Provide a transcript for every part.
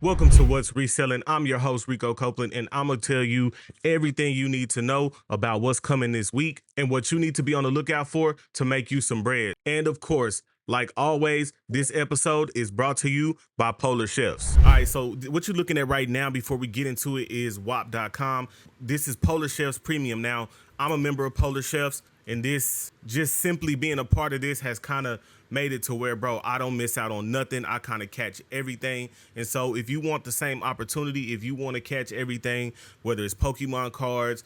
Welcome to What's Reselling. I'm your host, Rico Copeland, and I'm going to tell you everything you need to know about what's coming this week and what you need to be on the lookout for to make you some bread. And of course, like always, this episode is brought to you by Polar Chefs. All right, so what you're looking at right now before we get into it is WAP.com. This is Polar Chefs Premium. Now, I'm a member of Polar Chefs, and this, just simply being a part of this, has kind of made it to where, bro, I don't miss out on nothing. I kind of catch everything. And so if you want the same opportunity, if you want to catch everything, whether it's Pokemon cards,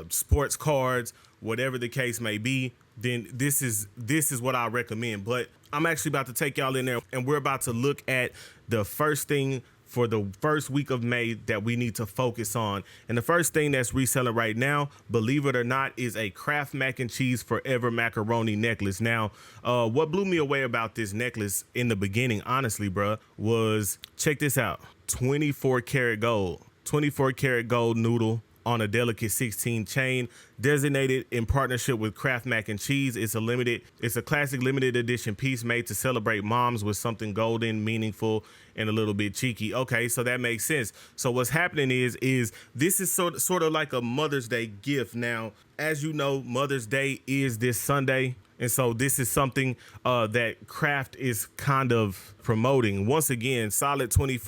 sports cards, whatever the case may be, then this is what I recommend. But I'm actually about to take y'all in there, and we're about to look at the first thing for the first week of May that we need to focus on. And the first thing that's reselling right now, believe it or not, is a Kraft mac and cheese forever macaroni necklace. Now, what blew me away about this necklace in the beginning, honestly, bruh, was, check this out, 24 karat gold, 24 karat gold noodle on a delicate 16 chain, designated in partnership with Kraft mac and cheese. It's a classic limited edition piece made to celebrate moms with something golden, meaningful, and a little bit cheeky. Okay, so that makes sense. So what's happening is this is sort of like a Mother's Day gift. Now, as you know, Mother's Day is this Sunday. And so this is something that Kraft is kind of promoting. Once again, solid 14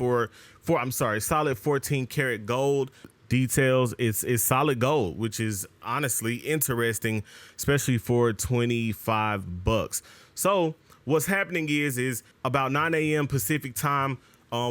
karat gold. Details, it's solid gold, which is honestly interesting, especially for $25. So what's happening is about 9 a.m. Pacific time,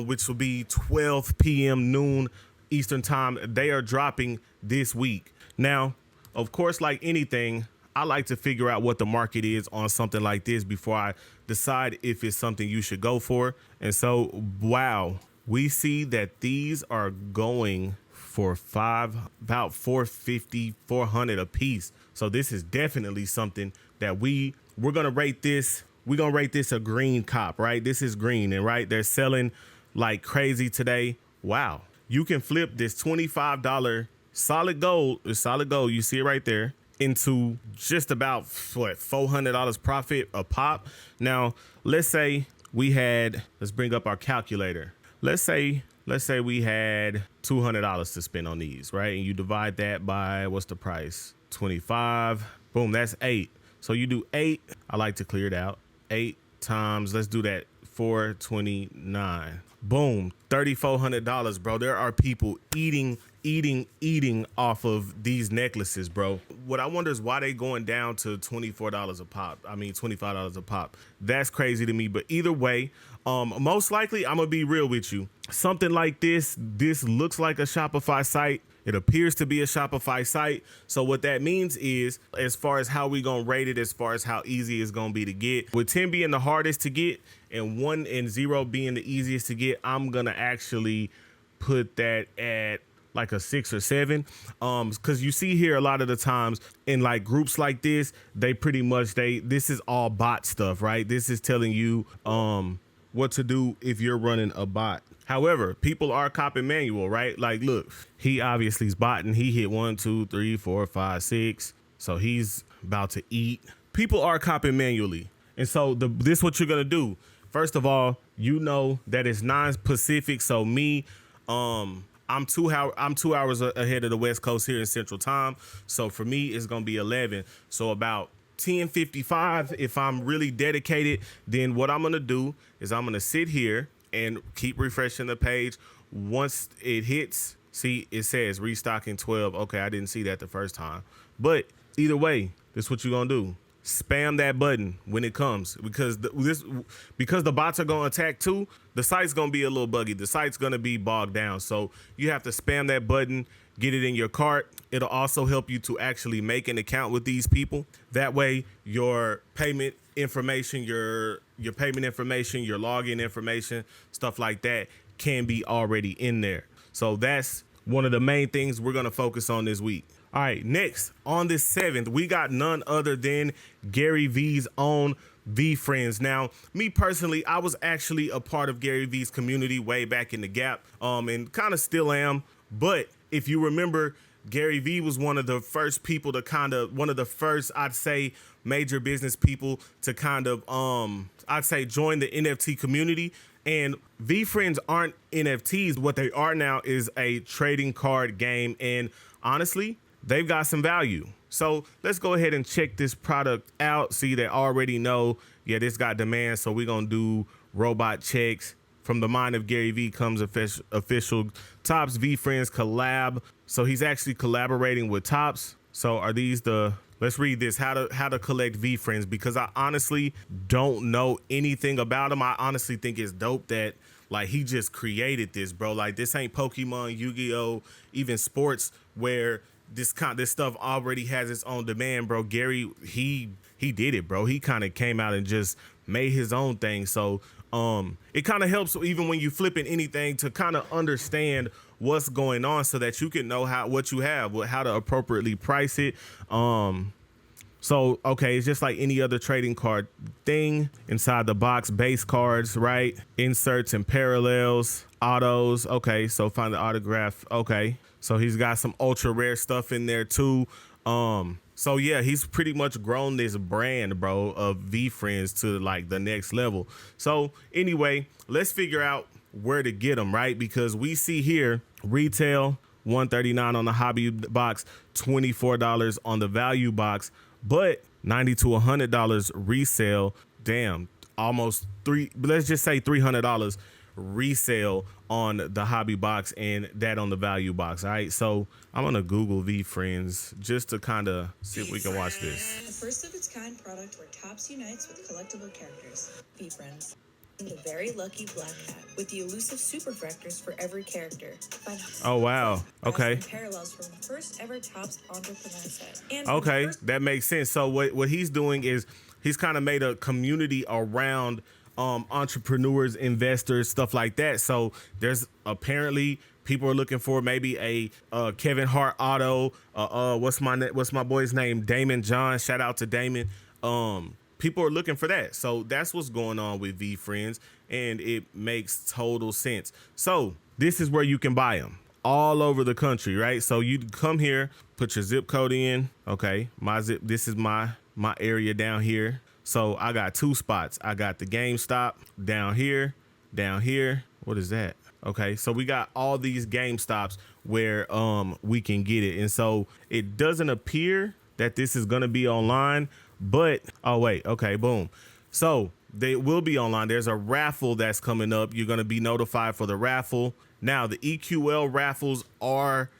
which will be 12 p.m. noon Eastern time, they are dropping this week. Now, of course, like anything, I like to figure out what the market is on something like this before I decide if it's something you should go for. And so, wow, we see that these are going for about $450, $400 a piece. So this is definitely something that we're gonna rate this. We're gonna rate this a green cop, right? This is green, and right, they're selling like crazy today. Wow, you can flip this $25 solid gold. You see it right there, into just about what, $400 profit a pop. Now, let's say we had, let's bring up our calculator. Let's say we had $200 to spend on these, right? And you divide that by, what's the price? 25. Boom, that's 8. So you do 8. I like to clear it out. 8 times, let's do that, 429. Boom, $3,400, bro. There are people eating off of these necklaces, bro. What I wonder is why they going down to $24 a pop. I mean, $25 a pop. That's crazy to me. But either way, most likely, I'm gonna be real with you. Something like this looks like a Shopify site. It appears to be a Shopify site. So what that means is, as far as how we gonna rate it, as far as how easy it's gonna be to get, with 10 being the hardest to get and 1 and 0 being the easiest to get, I'm gonna actually put that at like a 6 or 7. Cause you see here a lot of the times in like groups like this, they pretty much, this is all bot stuff, right? This is telling you what to do if you're running a bot. However, people are copying manual, right? Like, look, he obviously is botting. He hit 1, 2, 3, 4, 5, 6. So he's about to eat. People are copying manually. And so this is what you're going to do. First of all, you know that it's 9 Pacific. So me, I'm 2 hours ahead of the West Coast here in Central Time. So for me, it's going to be 11. So about 10:55, if I'm really dedicated, then what I'm going to do is I'm going to sit here and keep refreshing the page. Once it hits, see, it says restocking 12. Okay, I didn't see that the first time. But either way, this is what you're going to do. Spam that button when it comes, because the bots are going to attack too. The site's going to be a little buggy. The site's going to be bogged down. So you have to spam that button, get it in your cart. It'll also help you to actually make an account with these people. That way your payment information, your login information, stuff like that can be already in there. So that's one of the main things we're going to focus on this week. All right, next, on this 7th, we got none other than Gary Vee's own VeeFriends. Now, me personally, I was actually a part of Gary Vee's community way back in the Gap, and kind of still am. But if you remember, Gary Vee was one of the first people to one of the first, I'd say, major business people to kind of, I'd say, join the NFT community. And VeeFriends aren't NFTs. What they are now is a trading card game. And honestly, they've got some value. So let's go ahead and check this product out. See, they already know, yeah, this got demand. So we're going to do robot checks. From the mind of Gary Vee comes official Topps VeeFriends collab. So he's actually collaborating with Topps. So are these the, let's read this, how to collect VeeFriends, because I honestly don't know anything about him. I honestly think it's dope that like he just created this, bro. Like this ain't Pokemon, Yu-Gi-Oh, even sports where this stuff already has its own demand, bro. Gary, he did it, bro. He kind of came out and just made his own thing. So it kind of helps even when you flipping anything to kind of understand what's going on so that you can know what you have, how to appropriately price it. So, okay, it's just like any other trading card thing. Inside the box, base cards, right? Inserts and parallels, autos. Okay, so find the autograph. Okay, so he's got some ultra rare stuff in there too. So yeah, he's pretty much grown this brand, bro, of VeeFriends to like the next level. So anyway, let's figure out where to get them, right? Because we see here retail $139 on the hobby box, $24 on the value box, but $90 to $100 resale. Damn, almost let's just say $300 resale on the hobby box and that on the value box. All right, so I'm gonna Google VeeFriends just to kind of see if we can watch this. The first of its kind product where Topps unites with collectible characters. VeeFriends. The very lucky black hat with the elusive super vectors for every character. Oh wow, okay. Parallels from the first ever Topps entrepreneur set. And okay, that makes sense. So what he's doing is he's kind of made a community around entrepreneurs, investors, stuff like that. So there's apparently people are looking for maybe a Kevin Hart auto. What's my boy's name? Damon John. Shout out to Damon. People are looking for that. So that's what's going on with VeeFriends, and it makes total sense. So this is where you can buy them all over the country, right? So you come here, put your zip code in. Okay, this is my area down here. So I got two spots. I got the GameStop down here. What is that? Okay, so we got all these GameStops where we can get it. And so it doesn't appear that this is gonna be online, but oh wait, okay, boom. So they will be online. There's a raffle that's coming up. You're gonna be notified for the raffle. Now the EQL raffles are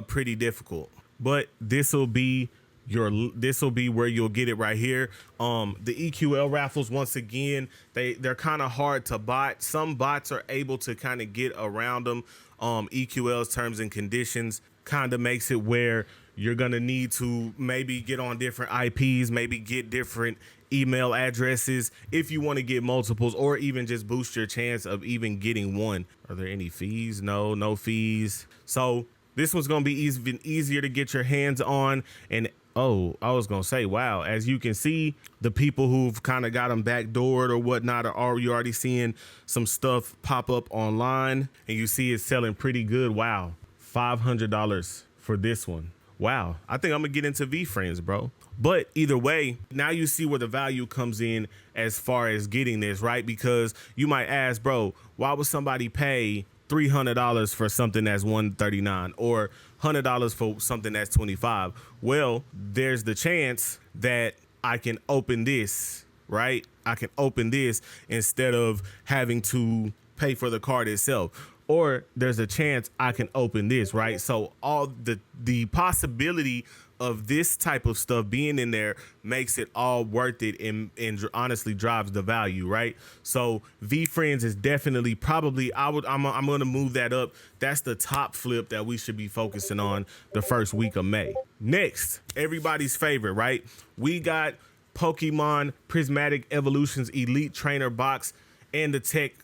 pretty difficult, but this will be where you'll get it right here. The EQL raffles, once again, they're kind of hard to bot. Some bots are able to kind of get around them. EQL's terms and conditions kind of makes it where you're gonna need to maybe get on different IPs, maybe get different email addresses if you want to get multiples, or even just boost your chance of even getting one. Are there any fees? No fees. So this one's gonna be even easier to get your hands on. And oh, I was gonna say, wow, as you can see, the people who've kind of got them backdoored or whatnot are you already seeing some stuff pop up online, and you see it's selling pretty good. Wow, $500 for this one. Wow, I think I'm gonna get into VeeFriends, bro. But either way, now you see where the value comes in as far as getting this, right? Because you might ask, bro, why would somebody pay $300 for something that's $139 or $100 for something that's $25? Well, there's the chance that I can open this, right? I can open this instead of having to pay for the card itself. Or there's a chance I can open this, right? So all the possibility of this type of stuff being in there makes it all worth it, and honestly drives the value, right? So VeeFriends is definitely probably, I'm gonna move that up. That's the top flip that we should be focusing on the first week of May. Next, everybody's favorite, right? We got Pokemon Prismatic Evolutions Elite Trainer Box and the Tech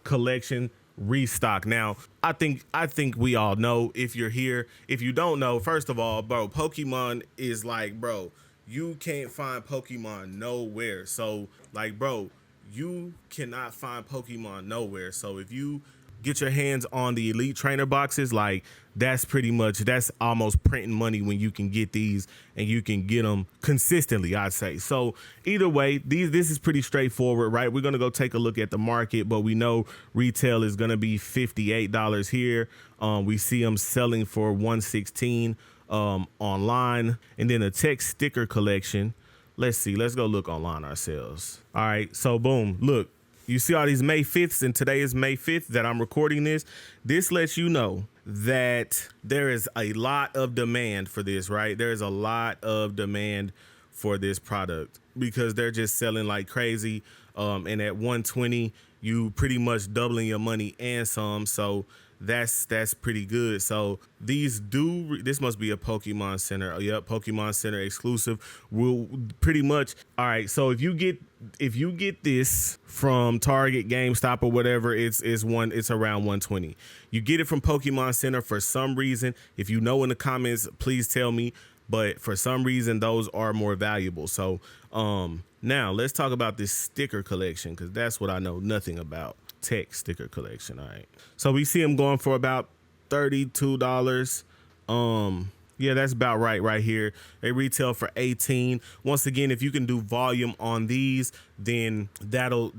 Collection restock. Now, I think we all know if you're here. If you don't know, first of all, bro, Pokemon is like, bro, you can't find Pokemon nowhere. So like, bro, you cannot find Pokemon nowhere. So if you get your hands on the elite trainer boxes, like that's almost printing money when you can get these and you can get them consistently, I'd say. So either way, this is pretty straightforward, right? We're going to go take a look at the market, but we know retail is going to be $58 here. We see them selling for $116 online. And then a tech sticker collection. Let's see. Let's go look online ourselves. All right. So boom, look. You see all these May 5th, and today is May 5th that I'm recording this. This lets you know that there is a lot of demand for this, right? There is a lot of demand for this product because they're just selling like crazy. And at 120, you pretty much doubling your money and some. So that's pretty good. So this must be a Pokemon Center. Oh, yep, Pokemon Center exclusive. Will pretty much. All right. So if you get this from Target, GameStop, or whatever, it's around 120. You get it from Pokemon Center for some reason. If you know in the comments, please tell me. But for some reason, those are more valuable. So now let's talk about this sticker collection, because that's what I know nothing about. Tech sticker collection. All right. So we see them going for about $32. Yeah, that's about right here. They retail for $18. Once again, if you can do volume on these, then that'll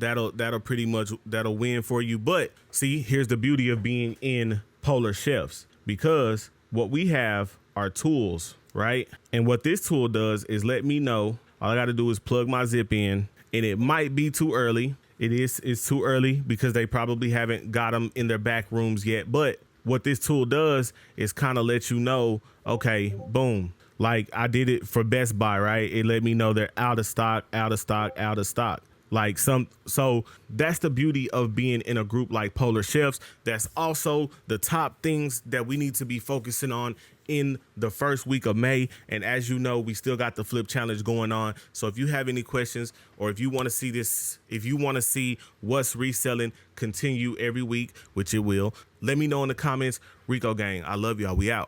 pretty much win for you. But see, here's the beauty of being in Polar Chefs, because what we have are tools, right? And what this tool does is let me know. All I got to do is plug my zip in, and it might be too early. It's too early because they probably haven't got them in their back rooms yet. But what this tool does is kind of let you know, okay, boom. Like I did it for Best Buy, right? It let me know they're out of stock. So that's the beauty of being in a group like Polar Chefs. That's also the top things that we need to be focusing on in the first week of May. And as you know, we still got the flip challenge going on. So if you have any questions, or if you want to see this, if you want to see what's reselling continue every week, which it will, let me know in the comments. Rico gang, I love y'all. We out.